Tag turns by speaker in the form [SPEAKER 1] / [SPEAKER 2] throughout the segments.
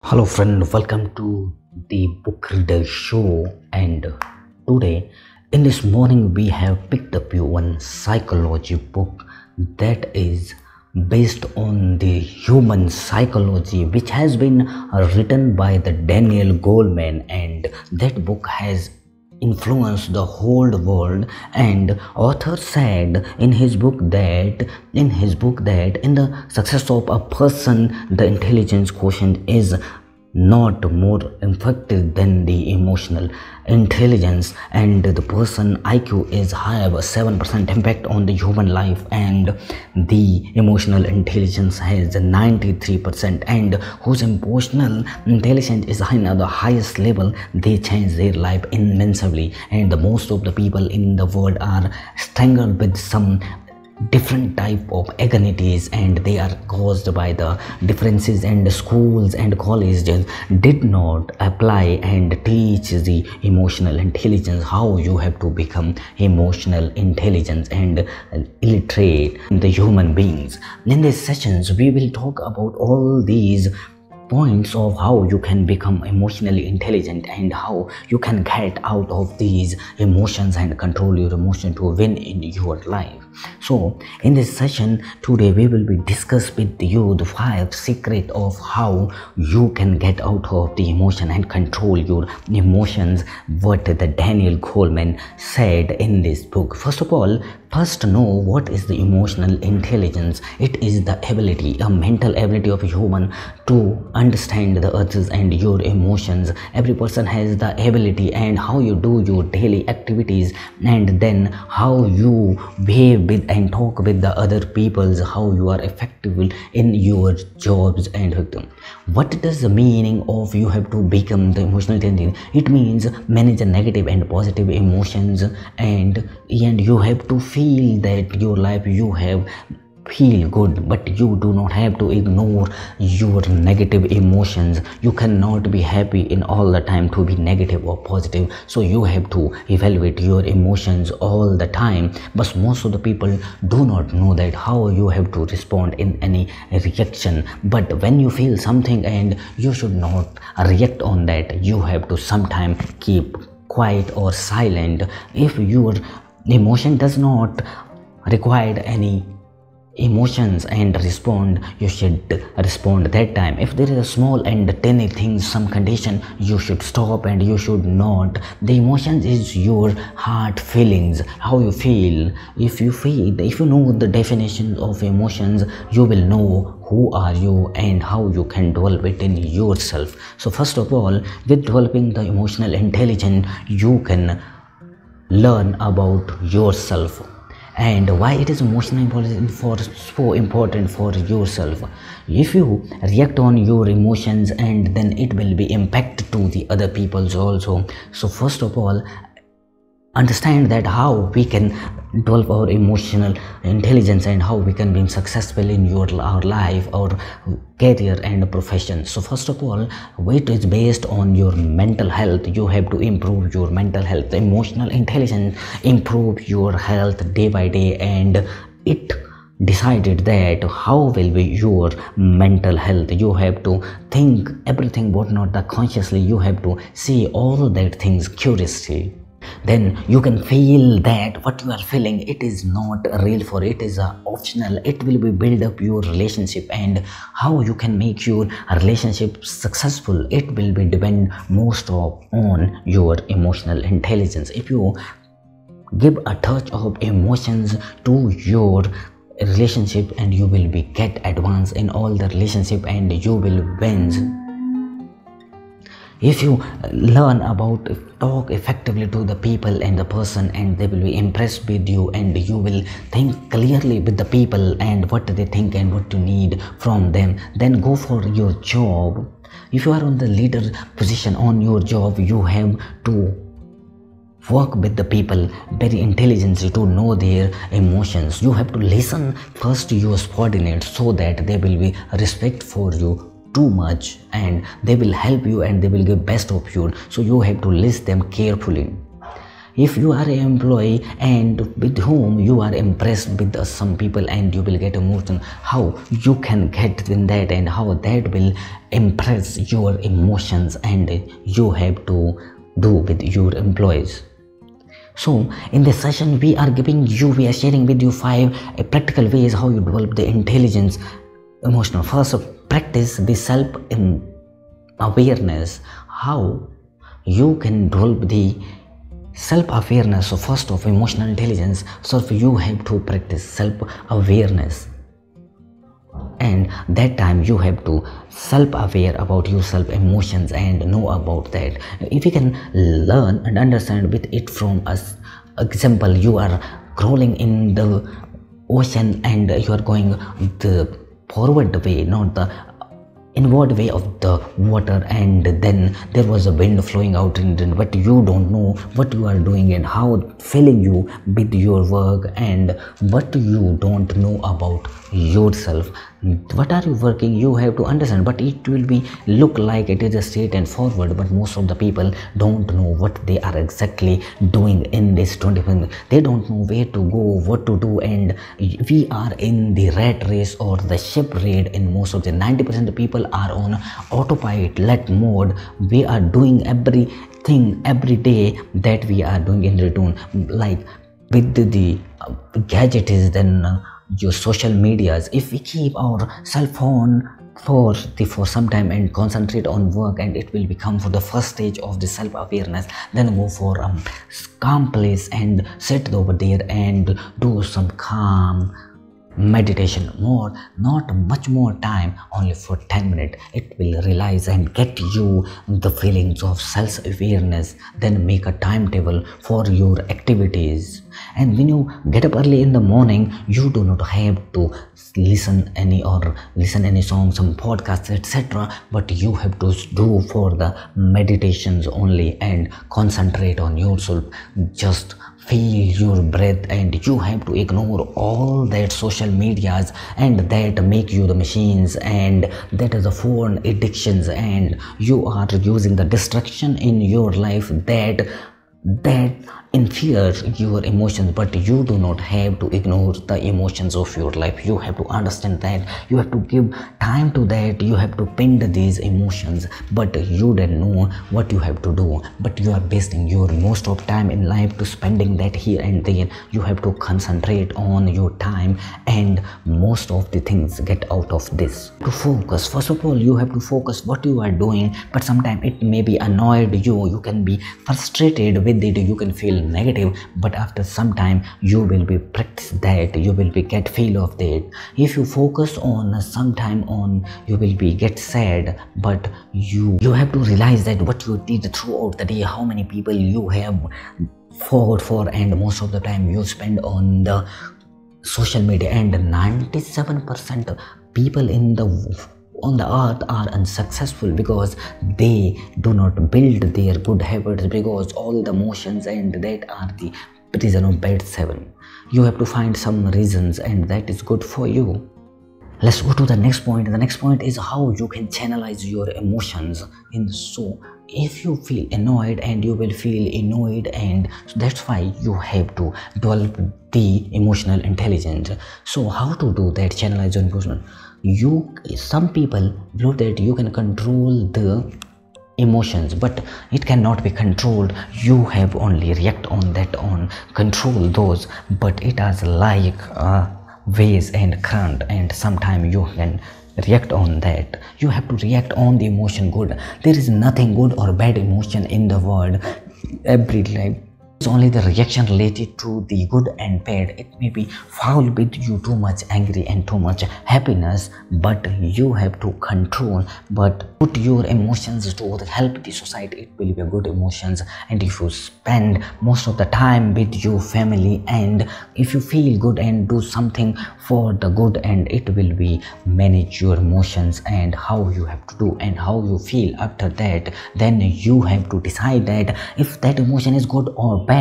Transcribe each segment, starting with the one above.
[SPEAKER 1] Hello, friend. Welcome to the Book Reader Show. And today, in this morning, we have picked up one psychology book that is based on the human psychology, which has been written by the Daniel Goleman, and that book has influenced the whole world. And author said in his book that in the success of a person, the intelligence quotient is not more effective than the emotional intelligence, and the person IQ is have a 7% impact on the human life, and the emotional intelligence has 93%, and whose emotional intelligence is in the highest level, they change their life immensely. And the most of the people in the world are strangled with some different type of anxieties, and they are caused by the differences, and the schools and colleges did not apply and teach the emotional intelligence, how you have to become emotional intelligence and illiterate the human beings. In these sessions we will talk about all these points of how you can become emotionally intelligent and how you can get out of these emotions and control your emotion to win in your life. So in this session today we will be discuss with you the 5 secret of how you can get out of the emotion and control your emotions, what the Daniel Goleman said in this book. First of all, first know what is the emotional intelligence. It is the ability, a mental ability of a human to understand the others and your emotions. Every person has the ability, and how you do your daily activities, and then how you behave with and talk with the other peoples, how you are effective in your jobs and victim. What does the meaning of you have to become the emotional intelligence? It means manage the negative and positive emotions, and you have to feel that your life you have feel good, but you do not have to ignore your negative emotions. You cannot be happy in all the time to be negative or positive, so you have to evaluate your emotions all the time. But most of the people do not know that how you have to respond in any reaction. But when you feel something and you should not react on that, you have to sometime keep quiet or silent. If your emotion does not require any emotions and respond, you should respond that time. If there is a small and tiny thing, some condition, you should stop and you should not. The emotions is your heart feelings, how you feel. If you know the definition of emotions, you will know who are you and how you can develop it in yourself. So first of all, with developing the emotional intelligence, you can learn about yourself and why it is emotional important so important for yourself. If you react on your emotions, and then it will be impact to the other peoples also. So first of all, understand that how we can develop our emotional intelligence and how we can be successful in our life, our career and profession. So first of all, it is based on your mental health. You have to improve your mental health. Emotional intelligence improve your health day by day, and it decided that how will be your mental health. You have to think everything but not the consciously. You have to see all that things curiously. Then you can feel that what you are feeling, it is not real, for it is optional. It will be build up your relationship, and how you can make your relationship successful, it will be depend most of on your emotional intelligence. If you give a touch of emotions to your relationship, and you will be get advanced in all the relationship, and you will win. If you learn about talk effectively to the people and the person, and they will be impressed with you, and you will think clearly with the people and what they think and what you need from them, then go for your job. If you are on the leader position on your job, you have to work with the people very intelligently to know their emotions. You have to listen first to your subordinates, so that they will be respect for you too much, and they will help you and they will give best of you. So you have to listen them carefully. If you are an employee and with whom you are impressed with some people and you will get emotion, how you can get in that and how that will impress your emotions and you have to do with your employees. So in this session we are sharing with you 5 practical ways how you develop the intelligence emotional. First, practice the self awareness. How you can develop the self-awareness. So first of emotional intelligence, so you have to practice self-awareness, and that time you have to self-aware about yourself emotions and know about that. If you can learn and understand with it from us example, you are crawling in the ocean and you are going the forward way, not the inward way of the water, and then there was a wind flowing out in, but you don't know what you are doing and how filling you with your work and what you don't know about yourself. What are you working, you have to understand, but it will be look like it is a straight and forward, but most of the people don't know what they are exactly doing in this 20th. They don't know where to go, what to do, and we are in the rat race or the ship raid. In most of the 90% of people are on autopilot mode. We are doing everything every day that we are doing in return, like with the gadgets, then your social medias. If we keep our cell phone for some time and concentrate on work, and it will become for the first stage of the self-awareness, then go for a calm place and sit over there and do some calm meditation, not much more time, only for 10 minutes. It will realize and get you the feelings of self-awareness. Then make a timetable for your activities, and when you get up early in the morning, you do not have to listen any song, some podcasts, etc., but you have to do for the meditations only and concentrate on yourself. Just feel your breath, and you have to ignore all that social medias and that make you the machines, and that is the phone addictions, and you are using the distraction in your life that infers your emotions, but you do not have to ignore the emotions of your life. You have to understand that you have to give time to that. You have to pend these emotions, but you don't know what you have to do, but you are wasting your most of time in life to spending that here and there. You have to concentrate on your time, and most of the things get out of this. To focus, first of all, you have to focus what you are doing, but sometimes it may be annoyed you can be frustrated with it, you can feel negative, but after some time you will be practice that, you will be get feel of that. If you focus on sometime on, you will be get sad, but you have to realize that what you did throughout the day, how many people you have fought for, and most of the time you spend on the social media, and 97% people on the earth are unsuccessful because they do not build their good habits, because all the motions and that are the reason of bad 7. You have to find some reasons, and that is good for you. Let's go to the next point. The next point is how you can channelize your emotions. So if you feel annoyed, and you will feel annoyed, and that's why you have to develop the emotional intelligence. So how to do that, channelize your emotion? Some people believe that you can control the emotions, but it cannot be controlled. You have only react on that, on control those, but it has like waves and current, and sometimes you can react on that. You have to react on the emotion good. There is nothing good or bad emotion in the world. Every life is only the reaction related to the good and bad. It may be foul with you too much angry and too much happiness, but you have to control, but put your emotions to help the society. It will be a good emotions, and if you spend most of the time with your family, and if you feel good and do something for the good, and it will be manage your emotions and how you have to do and how you feel after that. Then you have to decide that if that emotion is good or bad.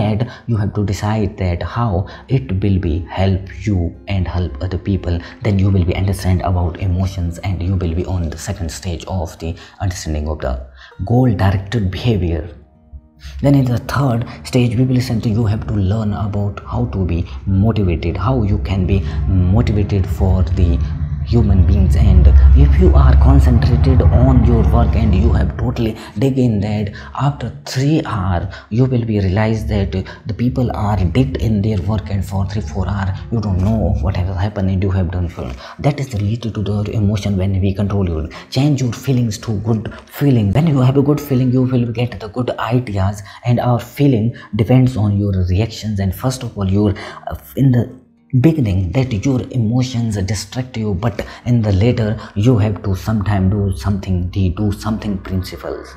[SPEAKER 1] You have to decide that how it will be help you and help other people. Then you will be understand about emotions, and you will be on the second stage of the understanding of the goal directed behavior. Then in the third stage, we will listen to you have to learn about how to be motivated, how you can be motivated for the human beings. And if you are concentrated on your work and you have totally dig in that, after 3 hours you will be realized that the people are digged in their work, and for 3-4 hours you don't know what has happened and you have done for that is related to the emotion. When we control you, change your feelings to good feeling. When you have a good feeling, you will get the good ideas, and our feeling depends on your reactions. And first of all, your in the beginning that your emotions distract you, but in the later you have to sometime do something principles.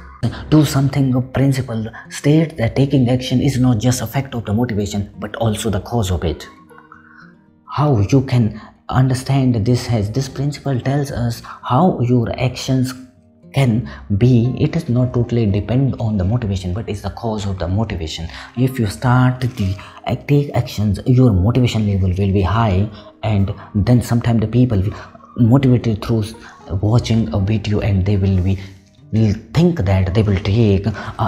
[SPEAKER 1] Do something principle state that taking action is not just a fact of the motivation but also the cause of it. How you can understand this principle tells us how your actions can be. It is not totally depend on the motivation, but it's the cause of the motivation. If you start the take actions, your motivation level will be high, and then sometimes the people motivated through watching a video, and they will think that they will take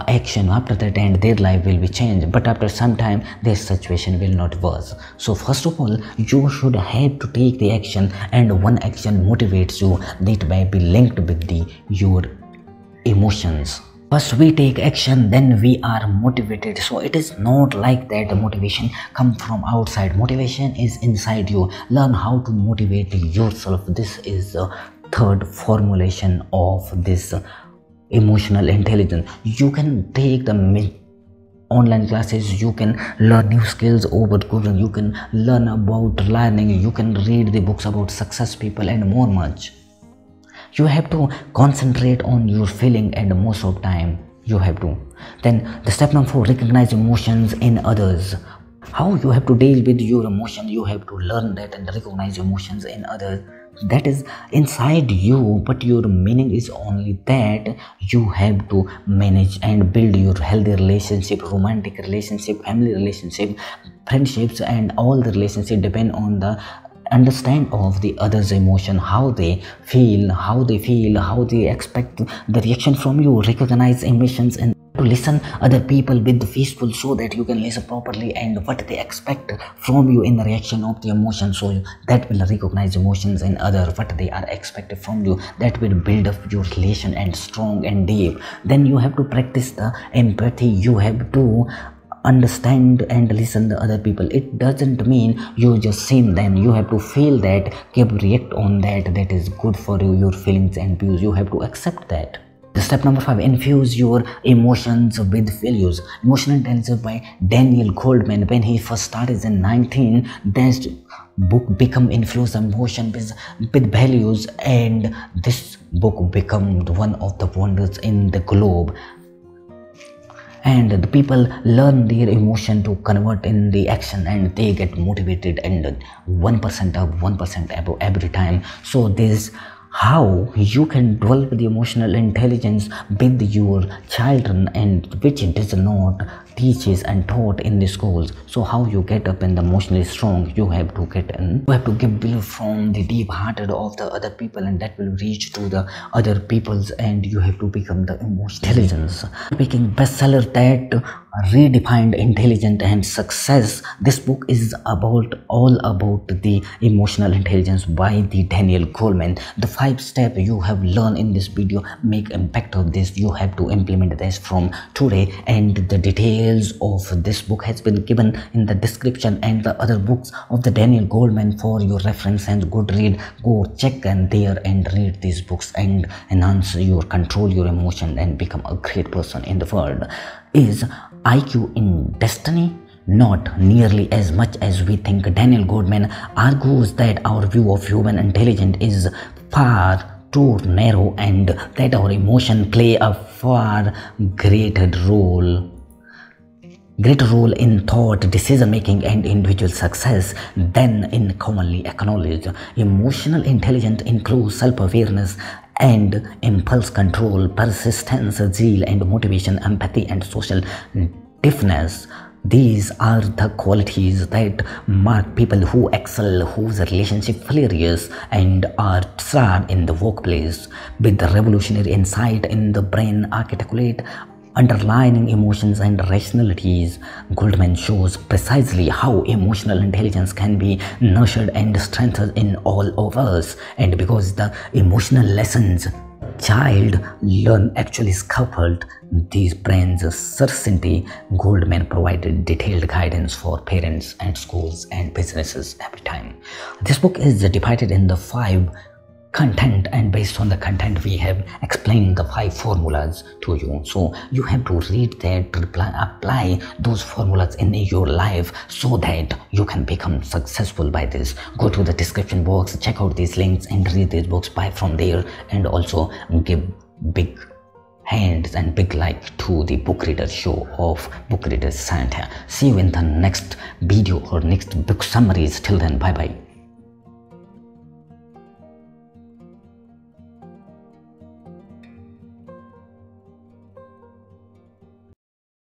[SPEAKER 1] action after that and their life will be changed, but after some time their situation will not worse. So first of all, you should have to take the action, and one action motivates you that may be linked with your emotions. First we take action, then we are motivated. So it is not like that the motivation comes from outside. Motivation is inside you. Learn how to motivate yourself. This is the third formulation of this emotional intelligence. You can take the online classes, you can learn new skills over Google, you can learn about learning, you can read the books about success people and more much. You have to concentrate on your feeling, and most of time you have to. Then the step number 4, recognize emotions in others. How you have to deal with your emotion, you have to learn that and recognize emotions in others. That is inside you, but your meaning is only that you have to manage and build your healthy relationship, romantic relationship, family relationship, friendships, and all the relationship depend on the understand of the other's emotion, how they feel, how they expect the reaction from you. Recognize emotions and to listen other people with the peaceful, so that you can listen properly and what they expect from you in the reaction of the emotion. So that will recognize emotions in other, what they are expected from you. That will build up your relation and strong and deep. Then you have to practice the empathy. You have to understand and listen to other people. It doesn't mean you just see them. You have to feel that, react on that. That is good for you, your feelings and views. You have to accept that. The step number 5, infuse your emotions with values. Emotional Intelligence by Daniel Goleman. When he first started in 19, this book become infused emotion with values, and this book become one of the wonders in the globe. And the people learn their emotion to convert in the action, and they get motivated, and 1% of 1% above every time. So this how you can develop the emotional intelligence with your children, and which does not teaches and taught in the schools. So how you get up and emotionally strong, you have to get in, you have to give belief from the deep hearted of the other people, and that will reach to the other peoples, and you have to become the emotional intelligence. Speaking bestseller that redefined intelligence and success. This book is all about the emotional intelligence by the Daniel Goleman. The 5 steps you have learned in this video make impact of this. You have to implement this from today, and the details of this book has been given in the description, and the other books of the Daniel Goleman for your reference and good read. Go check and there and read these books and enhance your control your emotion and become a great person in the world. Is IQ in destiny? Not nearly as much as we think. Daniel Goleman argues that our view of human intelligence is far too narrow, and that our emotions play a far greater role in thought, decision making, and individual success than in commonly acknowledged. Emotional intelligence includes self-awareness and impulse control, persistence, zeal and motivation, empathy and social deafness. These are the qualities that mark people who excel, whose relationship flourish, and are starred in the workplace. With the revolutionary insight in the brain articulate underlining emotions and rationalities. Goldman shows precisely how emotional intelligence can be nurtured and strengthened in all of us. And because the emotional lessons child learn actually scaffold these brains' certainty, Goldman provided detailed guidance for parents and schools and businesses every time. This book is divided in the 5 content, and based on the content we have explained the 5 formulas to you. So you have to read that, apply those formulas in your life so that you can become successful by this. Go to the description box, check out these links and read these books, buy from there, and also give big hands and big like to the Book Reader Show of Book Reader Santa. See you in the next video or next book summaries. Till then, bye bye.